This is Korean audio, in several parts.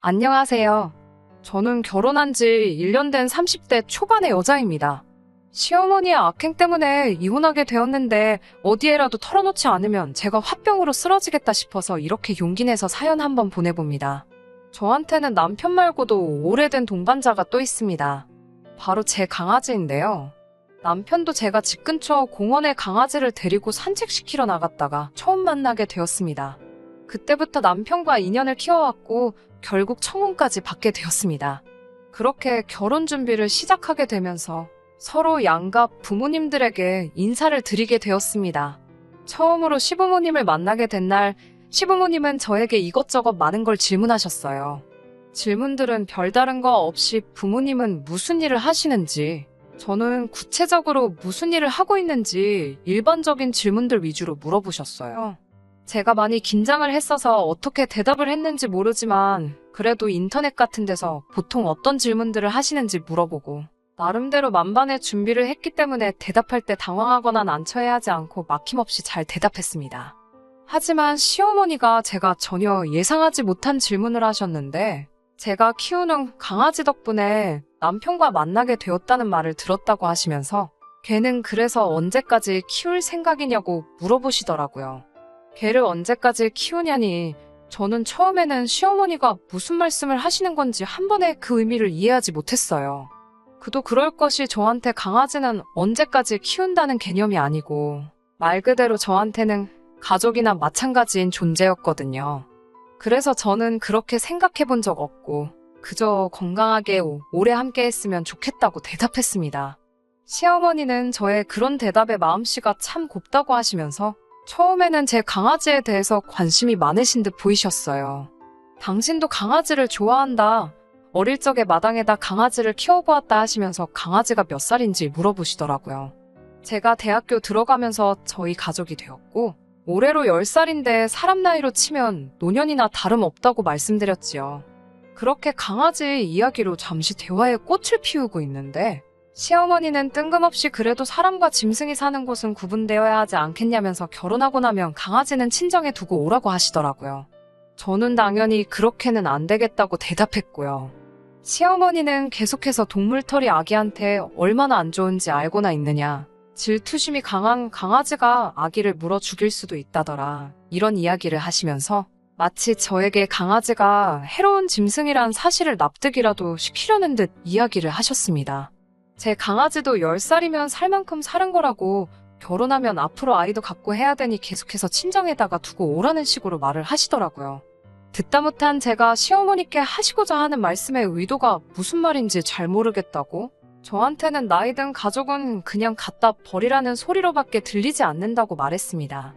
안녕하세요. 저는 결혼한 지 1년 된 30대 초반의 여자입니다. 시어머니의 악행 때문에 이혼하게 되었는데 어디에라도 털어놓지 않으면 제가 화병으로 쓰러지겠다 싶어서 이렇게 용기 내서 사연 한번 보내봅니다. 저한테는 남편 말고도 오래된 동반자가 또 있습니다. 바로 제 강아지인데요. 남편도 제가 집 근처 공원에 강아지를 데리고 산책시키러 나갔다가 처음 만나게 되었습니다. 그때부터 남편과 인연을 키워왔고 결국 청혼까지 받게 되었습니다. 그렇게 결혼 준비를 시작하게 되면서 서로 양가 부모님들에게 인사를 드리게 되었습니다. 처음으로 시부모님을 만나게 된 날, 시부모님은 저에게 이것저것 많은 걸 질문하셨어요. 질문들은 별다른 거 없이 부모님은 무슨 일을 하시는지, 저는 구체적으로 무슨 일을 하고 있는지 일반적인 질문들 위주로 물어보셨어요. 제가 많이 긴장을 했어서 어떻게 대답을 했는지 모르지만 그래도 인터넷 같은 데서 보통 어떤 질문들을 하시는지 물어보고 나름대로 만반의 준비를 했기 때문에 대답할 때 당황하거나 난처해하지 않고 막힘없이 잘 대답했습니다. 하지만 시어머니가 제가 전혀 예상하지 못한 질문을 하셨는데 제가 키우는 강아지 덕분에 남편과 만나게 되었다는 말을 들었다고 하시면서 걔는 그래서 언제까지 키울 생각이냐고 물어보시더라고요. 걔를 언제까지 키우냐니 저는 처음에는 시어머니가 무슨 말씀을 하시는 건지 한 번에 그 의미를 이해하지 못했어요. 그도 그럴 것이 저한테 강아지는 언제까지 키운다는 개념이 아니고 말 그대로 저한테는 가족이나 마찬가지인 존재였거든요. 그래서 저는 그렇게 생각해 본 적 없고 그저 건강하게 오래 함께 했으면 좋겠다고 대답했습니다. 시어머니는 저의 그런 대답에 마음씨가 참 곱다고 하시면서 처음에는 제 강아지에 대해서 관심이 많으신 듯 보이셨어요. 당신도 강아지를 좋아한다. 어릴 적에 마당에다 강아지를 키워보았다 하시면서 강아지가 몇 살인지 물어보시더라고요. 제가 대학교 들어가면서 저희 가족이 되었고 올해로 10살인데 사람 나이로 치면 노년이나 다름없다고 말씀드렸지요. 그렇게 강아지 이야기로 잠시 대화의 꽃을 피우고 있는데 시어머니는 뜬금없이 그래도 사람과 짐승이 사는 곳은 구분되어야 하지 않겠냐면서 결혼하고 나면 강아지는 친정에 두고 오라고 하시더라고요. 저는 당연히 그렇게는 안 되겠다고 대답했고요. 시어머니는 계속해서 동물털이 아기한테 얼마나 안 좋은지 알고나 있느냐. 질투심이 강한 강아지가 아기를 물어 죽일 수도 있다더라. 이런 이야기를 하시면서 마치 저에게 강아지가 해로운 짐승이란 사실을 납득이라도 시키려는 듯 이야기를 하셨습니다. 제 강아지도 10살이면 살 만큼 사는 거라고 결혼하면 앞으로 아이도 갖고 해야 되니 계속해서 친정에다가 두고 오라는 식으로 말을 하시더라고요. 듣다 못한 제가 시어머니께 하시고자 하는 말씀의 의도가 무슨 말인지 잘 모르겠다고 저한테는 나이든 가족은 그냥 갖다 버리라는 소리로밖에 들리지 않는다고 말했습니다.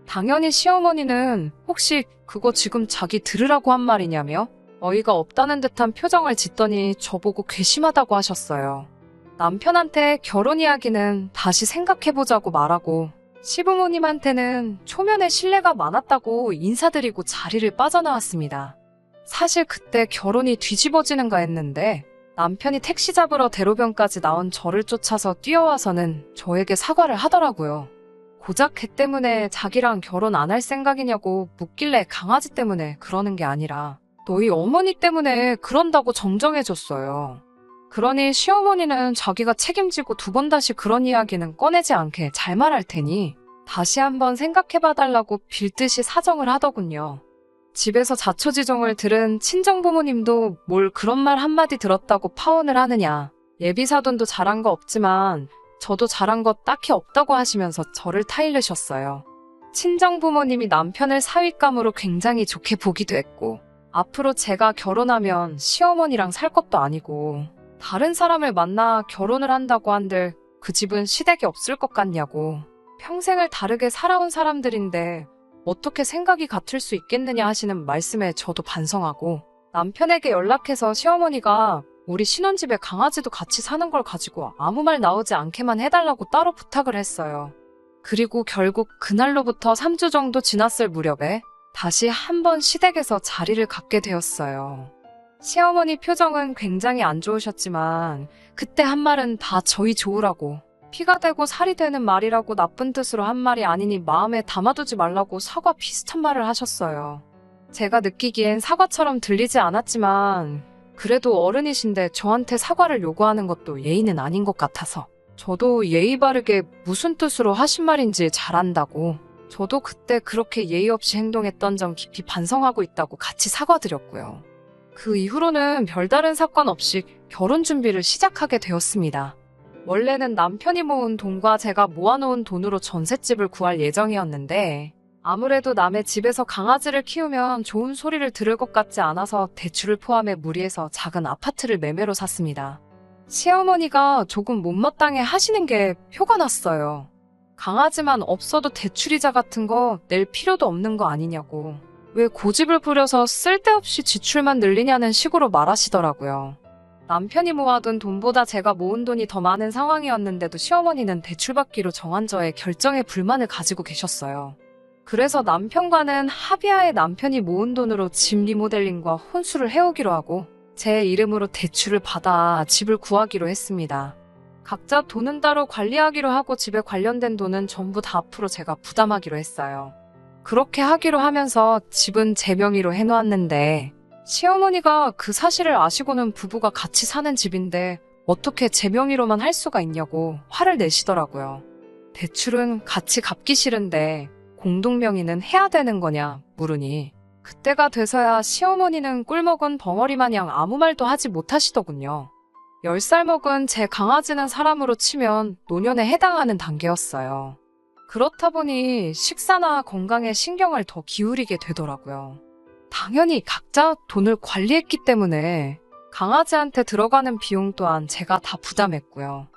당연히 시어머니는 혹시 그거 지금 자기 들으라고 한 말이냐며 어이가 없다는 듯한 표정을 짓더니 저보고 괘씸하다고 하셨어요. 남편한테 결혼 이야기는 다시 생각해보자고 말하고 시부모님한테는 초면에 신뢰가 많았다고 인사드리고 자리를 빠져나왔습니다. 사실 그때 결혼이 뒤집어지는가 했는데 남편이 택시 잡으러 대로변까지 나온 저를 쫓아서 뛰어와서는 저에게 사과를 하더라고요. 고작 걔 때문에 자기랑 결혼 안 할 생각이냐고 묻길래 강아지 때문에 그러는 게 아니라 너희 어머니 때문에 그런다고 정정해줬어요. 그러니 시어머니는 자기가 책임지고 두 번 다시 그런 이야기는 꺼내지 않게 잘 말할 테니 다시 한번 생각해봐달라고 빌듯이 사정을 하더군요. 집에서 자초지종을 들은 친정부모님도 뭘 그런 말 한마디 들었다고 파혼을 하느냐. 예비사돈도 잘한 거 없지만 저도 잘한 거 딱히 없다고 하시면서 저를 타일르셨어요. 친정부모님이 남편을 사윗감으로 굉장히 좋게 보기도 했고 앞으로 제가 결혼하면 시어머니랑 살 것도 아니고 다른 사람을 만나 결혼을 한다고 한들 그 집은 시댁이 없을 것 같냐고 평생을 다르게 살아온 사람들인데 어떻게 생각이 같을 수 있겠느냐 하시는 말씀에 저도 반성하고 남편에게 연락해서 시어머니가 우리 신혼집에 강아지도 같이 사는 걸 가지고 아무 말 나오지 않게만 해달라고 따로 부탁을 했어요. 그리고 결국 그날로부터 3주 정도 지났을 무렵에 다시 한번 시댁에서 자리를 갖게 되었어요. 시어머니 표정은 굉장히 안 좋으셨지만 그때 한 말은 다 저희 좋으라고 피가 되고 살이 되는 말이라고 나쁜 뜻으로 한 말이 아니니 마음에 담아두지 말라고 사과 비슷한 말을 하셨어요. 제가 느끼기엔 사과처럼 들리지 않았지만 그래도 어른이신데 저한테 사과를 요구하는 것도 예의는 아닌 것 같아서 저도 예의 바르게 무슨 뜻으로 하신 말인지 잘 안다고 저도 그때 그렇게 예의 없이 행동했던 점 깊이 반성하고 있다고 같이 사과드렸고요. 그 이후로는 별다른 사건 없이 결혼 준비를 시작하게 되었습니다. 원래는 남편이 모은 돈과 제가 모아놓은 돈으로 전셋집을 구할 예정이었는데 아무래도 남의 집에서 강아지를 키우면 좋은 소리를 들을 것 같지 않아서 대출을 포함해 무리해서 작은 아파트를 매매로 샀습니다. 시어머니가 조금 못마땅해 하시는 게 표가 났어요. 강아지만 없어도 대출이자 같은 거 낼 필요도 없는 거 아니냐고. 왜 고집을 부려서 쓸데없이 지출만 늘리냐는 식으로 말하시더라고요. 남편이 모아둔 돈보다 제가 모은 돈이 더 많은 상황이었는데도 시어머니는 대출받기로 정한 저의 결정에 불만을 가지고 계셨어요. 그래서 남편과는 합의하에 남편이 모은 돈으로 집 리모델링과 혼수를 해오기로 하고 제 이름으로 대출을 받아 집을 구하기로 했습니다. 각자 돈은 따로 관리하기로 하고 집에 관련된 돈은 전부 다 앞으로 제가 부담하기로 했어요. 그렇게 하기로 하면서 집은 제 명의로 해놓았는데 시어머니가 그 사실을 아시고는 부부가 같이 사는 집인데 어떻게 제 명의로만 할 수가 있냐고 화를 내시더라고요. 대출은 같이 갚기 싫은데 공동명의는 해야 되는 거냐 물으니 그때가 돼서야 시어머니는 꿀먹은 벙어리 마냥 아무 말도 하지 못하시더군요. 10살 먹은 제 강아지는 사람으로 치면 노년에 해당하는 단계였어요. 그렇다 보니 식사나 건강에 신경을 더 기울이게 되더라고요. 당연히 각자 돈을 관리했기 때문에 강아지한테 들어가는 비용 또한 제가 다 부담했고요.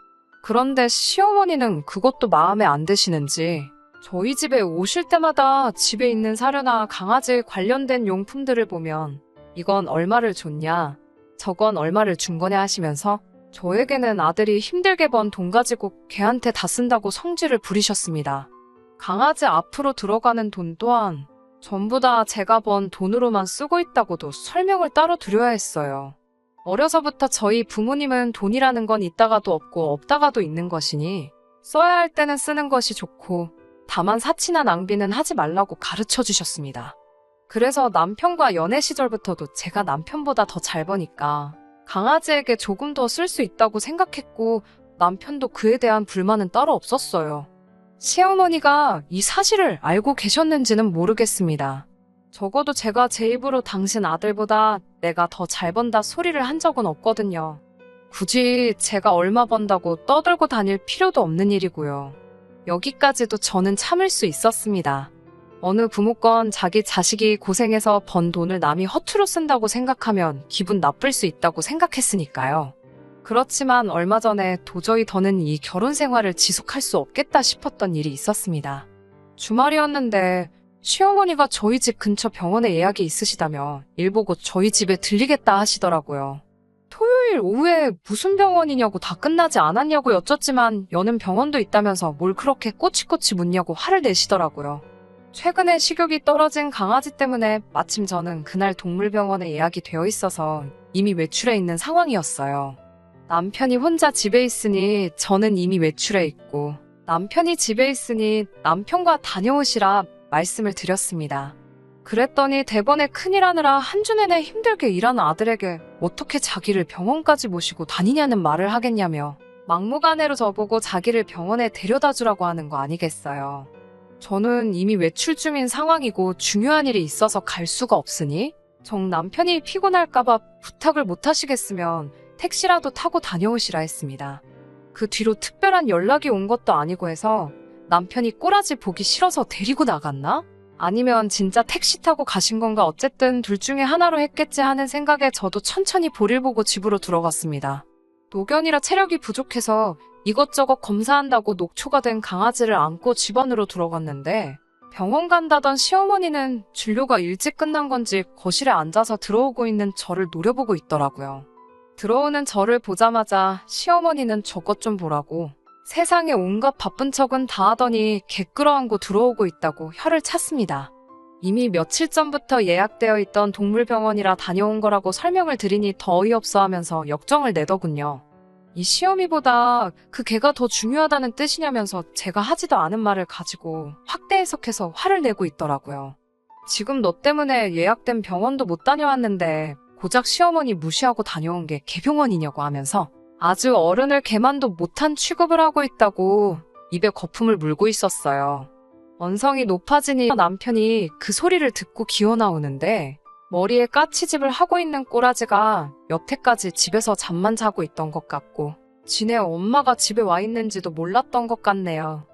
그런데 시어머니는 그것도 마음에 안 드시는지 저희 집에 오실 때마다 집에 있는 사료나 강아지 관련된 용품들을 보면 이건 얼마를 줬냐, 저건 얼마를 준 거냐 하시면서 저에게는 아들이 힘들게 번 돈 가지고 걔한테 다 쓴다고 성질을 부리셨습니다. 강아지 앞으로 들어가는 돈 또한 전부 다 제가 번 돈으로만 쓰고 있다고도 설명을 따로 드려야 했어요. 어려서부터 저희 부모님은 돈이라는 건 있다가도 없고 없다가도 있는 것이니 써야 할 때는 쓰는 것이 좋고 다만 사치나 낭비는 하지 말라고 가르쳐 주셨습니다. 그래서 남편과 연애 시절부터도 제가 남편보다 더 잘 버니까 강아지에게 조금 더 쓸 수 있다고 생각했고 남편도 그에 대한 불만은 따로 없었어요. 시어머니가 이 사실을 알고 계셨는지는 모르겠습니다. 적어도 제가 제 입으로 당신 아들보다 내가 더 잘 번다 소리를 한 적은 없거든요. 굳이 제가 얼마 번다고 떠들고 다닐 필요도 없는 일이고요. 여기까지도 저는 참을 수 있었습니다. 어느 부모건 자기 자식이 고생해서 번 돈을 남이 허투루 쓴다고 생각하면 기분 나쁠 수 있다고 생각했으니까요. 그렇지만 얼마 전에 도저히 더는 이 결혼 생활을 지속할 수 없겠다 싶었던 일이 있었습니다. 주말이었는데 시어머니가 저희 집 근처 병원에 예약이 있으시다며 일 보고 저희 집에 들리겠다 하시더라고요. 토요일 오후에 무슨 병원이냐고 다 끝나지 않았냐고 여쭙지만 여는 병원도 있다면서 뭘 그렇게 꼬치꼬치 묻냐고 화를 내시더라고요. 최근에 식욕이 떨어진 강아지 때문에 마침 저는 그날 동물병원에 예약이 되어 있어서 이미 외출해 있는 상황이었어요. 남편이 혼자 집에 있으니 저는 이미 외출해 있고 남편이 집에 있으니 남편과 다녀오시라 말씀을 드렸습니다. 그랬더니 대번에 큰일 하느라 한 주 내내 힘들게 일하는 아들에게 어떻게 자기를 병원까지 모시고 다니냐는 말을 하겠냐며 막무가내로 저보고 자기를 병원에 데려다 주라고 하는 거 아니겠어요. 저는 이미 외출 중인 상황이고 중요한 일이 있어서 갈 수가 없으니 정 남편이 피곤할까봐 부탁을 못 하시겠으면 택시라도 타고 다녀오시라 했습니다. 그 뒤로 특별한 연락이 온 것도 아니고 해서 남편이 꼬라지 보기 싫어서 데리고 나갔나? 아니면 진짜 택시 타고 가신 건가 어쨌든 둘 중에 하나로 했겠지 하는 생각에 저도 천천히 볼일 보고 집으로 들어갔습니다. 노견이라 체력이 부족해서 이것저것 검사한다고 녹초가 된 강아지를 안고 집 안으로 들어갔는데 병원 간다던 시어머니는 진료가 일찍 끝난 건지 거실에 앉아서 들어오고 있는 저를 노려보고 있더라고요. 들어오는 저를 보자마자 시어머니는 저것 좀 보라고 세상에 온갖 바쁜 척은 다 하더니 개 끌어안고 들어오고 있다고 혀를 찼습니다. 이미 며칠 전부터 예약되어 있던 동물병원이라 다녀온 거라고 설명을 드리니 더 어이없어 하면서 역정을 내더군요. 이 시어미보다 그 개가 더 중요하다는 뜻이냐면서 제가 하지도 않은 말을 가지고 확대 해석해서 화를 내고 있더라고요. 지금 너 때문에 예약된 병원도 못 다녀왔는데 고작 시어머니 무시하고 다녀온 게 개병원이냐고 하면서 아주 어른을 개만도 못한 취급을 하고 있다고 입에 거품을 물고 있었어요. 언성이 높아지니 남편이 그 소리를 듣고 기어 나오는데 머리에 까치집을 하고 있는 꼬라지가 여태까지 집에서 잠만 자고 있던 것 같고 지네 엄마가 집에 와 있는지도 몰랐던 것 같네요.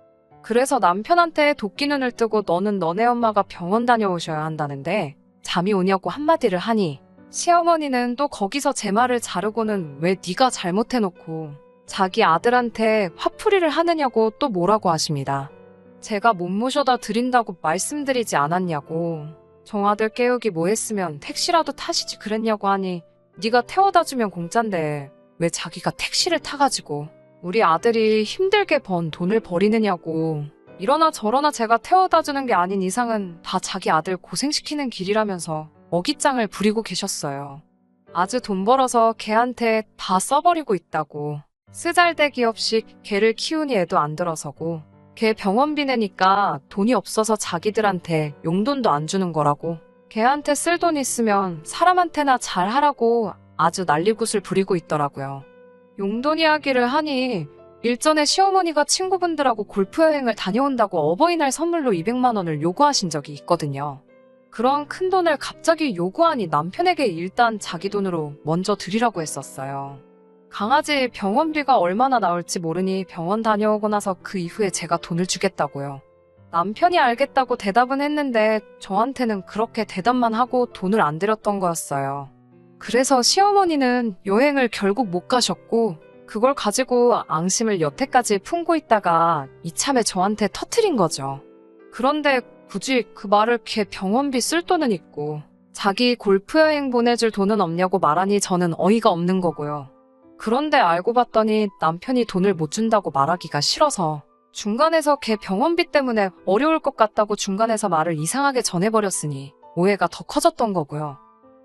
그래서 남편한테 도끼눈을 뜨고 너는 너네 엄마가 병원 다녀오셔야 한다는데 잠이 오냐고 한마디를 하니 시어머니는 또 거기서 제 말을 자르고는 왜 네가 잘못해놓고 자기 아들한테 화풀이를 하느냐고 또 뭐라고 하십니다. 제가 못 모셔다 드린다고 말씀드리지 않았냐고. 정아들 깨우기 뭐 했으면 택시라도 타시지 그랬냐고 하니 네가 태워다 주면 공짠데 왜 자기가 택시를 타가지고 우리 아들이 힘들게 번 돈을 버리느냐고. 이러나 저러나 제가 태워다 주는 게 아닌 이상은 다 자기 아들 고생시키는 길이라면서 어깃장을 부리고 계셨어요. 아주 돈 벌어서 걔한테 다 써버리고 있다고. 쓰잘데기 없이 걔를 키우니 애도 안 들어서고 걔 병원비 내니까 돈이 없어서 자기들한테 용돈도 안 주는 거라고. 걔한테 쓸 돈 있으면 사람한테나 잘하라고 아주 난리굿을 부리고 있더라고요. 용돈 이야기를 하니 일전에 시어머니가 친구분들하고 골프 여행을 다녀온다고 어버이날 선물로 200만 원을 요구하신 적이 있거든요. 그런 큰 돈을 갑자기 요구하니 남편에게 일단 자기 돈으로 먼저 드리라고 했었어요. 강아지 병원비가 얼마나 나올지 모르니 병원 다녀오고 나서 그 이후에 제가 돈을 주겠다고요. 남편이 알겠다고 대답은 했는데 저한테는 그렇게 대답만 하고 돈을 안 드렸던 거였어요. 그래서 시어머니는 여행을 결국 못 가셨고 그걸 가지고 앙심을 여태까지 품고 있다가 이참에 저한테 터트린 거죠. 그런데 굳이 그 말을 걔 병원비 쓸 돈은 있고 자기 골프 여행 보내줄 돈은 없냐고 말하니 저는 어이가 없는 거고요. 그런데 알고 봤더니 남편이 돈을 못 준다고 말하기가 싫어서 중간에서 걔 병원비 때문에 어려울 것 같다고 중간에서 말을 이상하게 전해버렸으니 오해가 더 커졌던 거고요.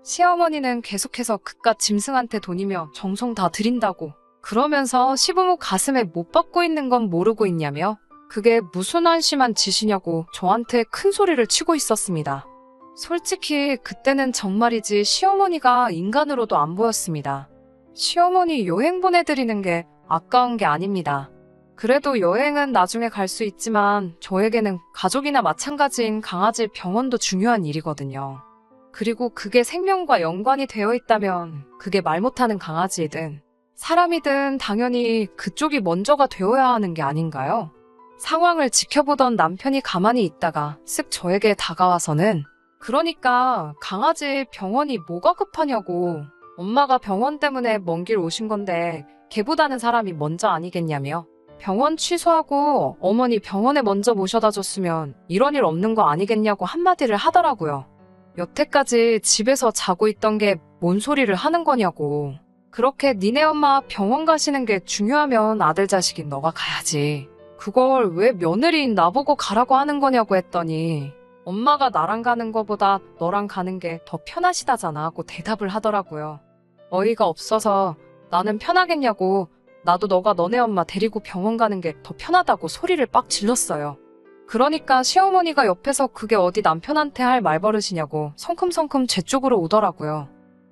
시어머니는 계속해서 그깟 짐승한테 돈이며 정성 다 드린다고 그러면서 시부모 가슴에 못 박고 있는 건 모르고 있냐며 그게 무슨 한심한 짓이냐고 저한테 큰 소리를 치고 있었습니다. 솔직히 그때는 정말이지 시어머니가 인간으로도 안 보였습니다. 시어머니 여행 보내드리는 게 아까운 게 아닙니다. 그래도 여행은 나중에 갈 수 있지만 저에게는 가족이나 마찬가지인 강아지 병원도 중요한 일이거든요. 그리고 그게 생명과 연관이 되어 있다면 그게 말 못하는 강아지이든 사람이든 당연히 그쪽이 먼저가 되어야 하는 게 아닌가요? 상황을 지켜보던 남편이 가만히 있다가 쓱 저에게 다가와서는 그러니까 강아지 병원이 뭐가 급하냐고. 엄마가 병원 때문에 먼 길 오신 건데 걔보다는 사람이 먼저 아니겠냐며 병원 취소하고 어머니 병원에 먼저 모셔다 줬으면 이런 일 없는 거 아니겠냐고 한마디를 하더라고요. 여태까지 집에서 자고 있던 게 뭔 소리를 하는 거냐고. 그렇게 니네 엄마 병원 가시는 게 중요하면 아들 자식인 너가 가야지. 그걸 왜 며느리인 나보고 가라고 하는 거냐고 했더니 엄마가 나랑 가는 거보다 너랑 가는 게 더 편하시다잖아 하고 대답을 하더라고요. 어이가 없어서 나는 편하겠냐고 나도 너가 너네 엄마 데리고 병원 가는 게 더 편하다고 소리를 빡 질렀어요. 그러니까 시어머니가 옆에서 그게 어디 남편한테 할 말버릇이냐고 성큼성큼 제 쪽으로 오더라고요.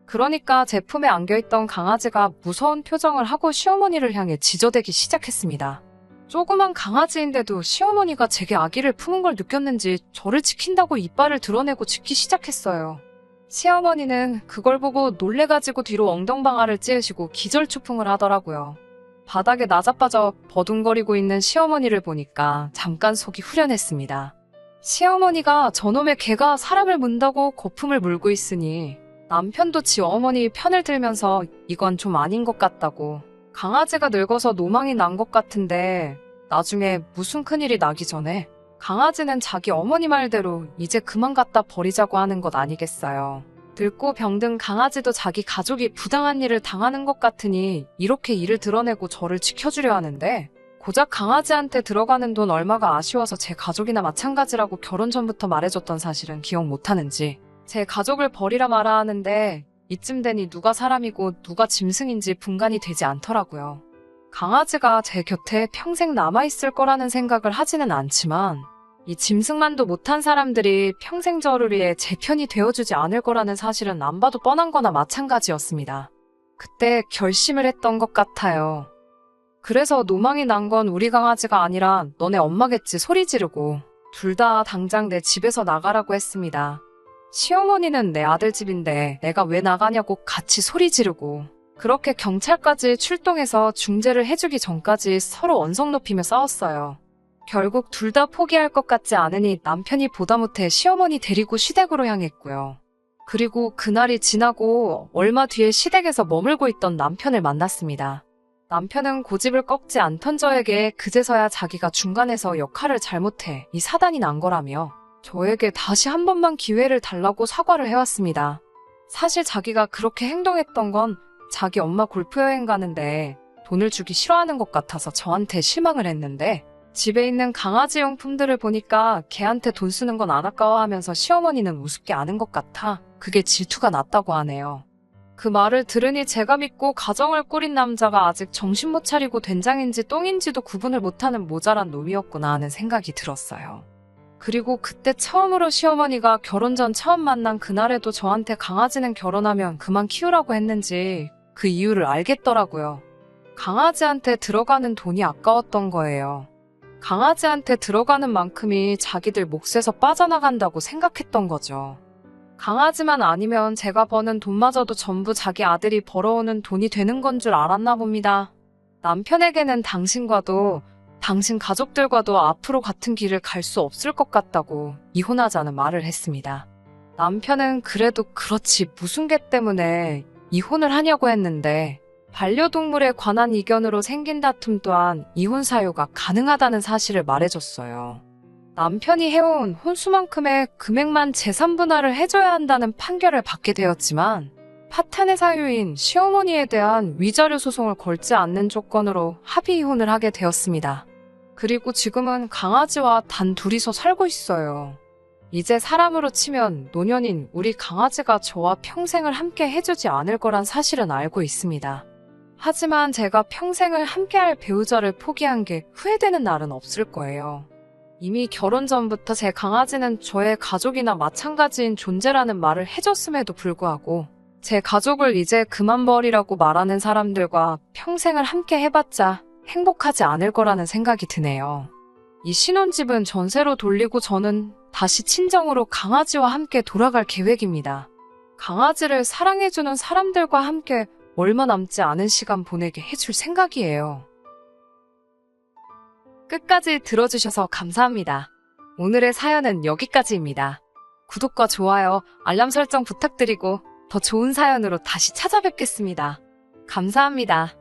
그러니까 제 품에 안겨있던 강아지가 무서운 표정을 하고 시어머니를 향해 지저대기 시작했습니다. 조그만 강아지인데도 시어머니가 제게 아기를 품은 걸 느꼈는지 저를 지킨다고 이빨을 드러내고 짖기 시작했어요. 시어머니는 그걸 보고 놀래가지고 뒤로 엉덩방아를 찌으시고 기절초풍을 하더라고요. 바닥에 나자빠져 버둥거리고 있는 시어머니를 보니까 잠깐 속이 후련했습니다. 시어머니가 저놈의 개가 사람을 문다고 거품을 물고 있으니 남편도 지 어머니 편을 들면서 이건 좀 아닌 것 같다고. 강아지가 늙어서 노망이 난 것 같은데 나중에 무슨 큰일이 나기 전에 강아지는 자기 어머니 말대로 이제 그만 갖다 버리자고 하는 것 아니겠어요. 늙고 병든 강아지도 자기 가족이 부당한 일을 당하는 것 같으니 이렇게 일을 드러내고 저를 지켜주려 하는데 고작 강아지한테 들어가는 돈 얼마가 아쉬워서 제 가족이나 마찬가지라고 결혼 전부터 말해줬던 사실은 기억 못하는지 제 가족을 버리라 마라 하는데 이쯤 되니 누가 사람이고 누가 짐승인지 분간이 되지 않더라고요. 강아지가 제 곁에 평생 남아있을 거라는 생각을 하지는 않지만 이 짐승만도 못한 사람들이 평생 저를 위해 제 편이 되어주지 않을 거라는 사실은 안 봐도 뻔한 거나 마찬가지였습니다. 그때 결심을 했던 것 같아요. 그래서 노망이 난 건 우리 강아지가 아니라 너네 엄마겠지 소리 지르고 둘 다 당장 내 집에서 나가라고 했습니다. 시어머니는 내 아들 집인데 내가 왜 나가냐고 같이 소리 지르고 그렇게 경찰까지 출동해서 중재를 해주기 전까지 서로 언성 높이며 싸웠어요. 결국 둘 다 포기할 것 같지 않으니 남편이 보다 못해 시어머니 데리고 시댁으로 향했고요. 그리고 그날이 지나고 얼마 뒤에 시댁에서 머물고 있던 남편을 만났습니다. 남편은 고집을 꺾지 않던 저에게 그제서야 자기가 중간에서 역할을 잘못해 이 사단이 난 거라며 저에게 다시 한 번만 기회를 달라고 사과를 해왔습니다. 사실 자기가 그렇게 행동했던 건 자기 엄마 골프 여행 가는데 돈을 주기 싫어하는 것 같아서 저한테 실망을 했는데 집에 있는 강아지 용품들을 보니까 걔한테 돈 쓰는 건 안 아까워하면서 시어머니는 우습게 아는 것 같아 그게 질투가 났다고 하네요. 그 말을 들으니 제가 믿고 가정을 꾸린 남자가 아직 정신 못 차리고 된장인지 똥인지도 구분을 못하는 모자란 놈이었구나 하는 생각이 들었어요. 그리고 그때 처음으로 시어머니가 결혼 전 처음 만난 그날에도 저한테 강아지는 결혼하면 그만 키우라고 했는지 그 이유를 알겠더라고요. 강아지한테 들어가는 돈이 아까웠던 거예요. 강아지한테 들어가는 만큼이 자기들 몫에서 빠져나간다고 생각했던 거죠. 강아지만 아니면 제가 버는 돈마저도 전부 자기 아들이 벌어오는 돈이 되는 건 줄 알았나 봅니다. 남편에게는 당신과도 당신 가족들과도 앞으로 같은 길을 갈 수 없을 것 같다고 이혼하자는 말을 했습니다. 남편은 그래도 그렇지 무슨 개 때문에 이혼을 하냐고 했는데 반려동물에 관한 이견으로 생긴 다툼 또한 이혼 사유가 가능하다는 사실을 말해줬어요. 남편이 해온 혼수만큼의 금액만 재산 분할을 해줘야 한다는 판결을 받게 되었지만 파탄의 사유인 시어머니에 대한 위자료 소송을 걸지 않는 조건으로 합의 이혼을 하게 되었습니다. 그리고 지금은 강아지와 단 둘이서 살고 있어요. 이제 사람으로 치면 노년인 우리 강아지가 저와 평생을 함께 해주지 않을 거란 사실은 알고 있습니다. 하지만 제가 평생을 함께할 배우자를 포기한 게 후회되는 날은 없을 거예요. 이미 결혼 전부터 제 강아지는 저의 가족이나 마찬가지인 존재라는 말을 해줬음에도 불구하고 제 가족을 이제 그만 버리라고 말하는 사람들과 평생을 함께 해봤자 행복하지 않을 거라는 생각이 드네요. 이 신혼집은 전세로 돌리고 저는 다시 친정으로 강아지와 함께 돌아갈 계획입니다. 강아지를 사랑해주는 사람들과 함께 얼마 남지 않은 시간 보내게 해줄 생각이에요. 끝까지 들어주셔서 감사합니다. 오늘의 사연은 여기까지입니다. 구독과 좋아요, 알람 설정 부탁드리고 더 좋은 사연으로 다시 찾아뵙겠습니다. 감사합니다.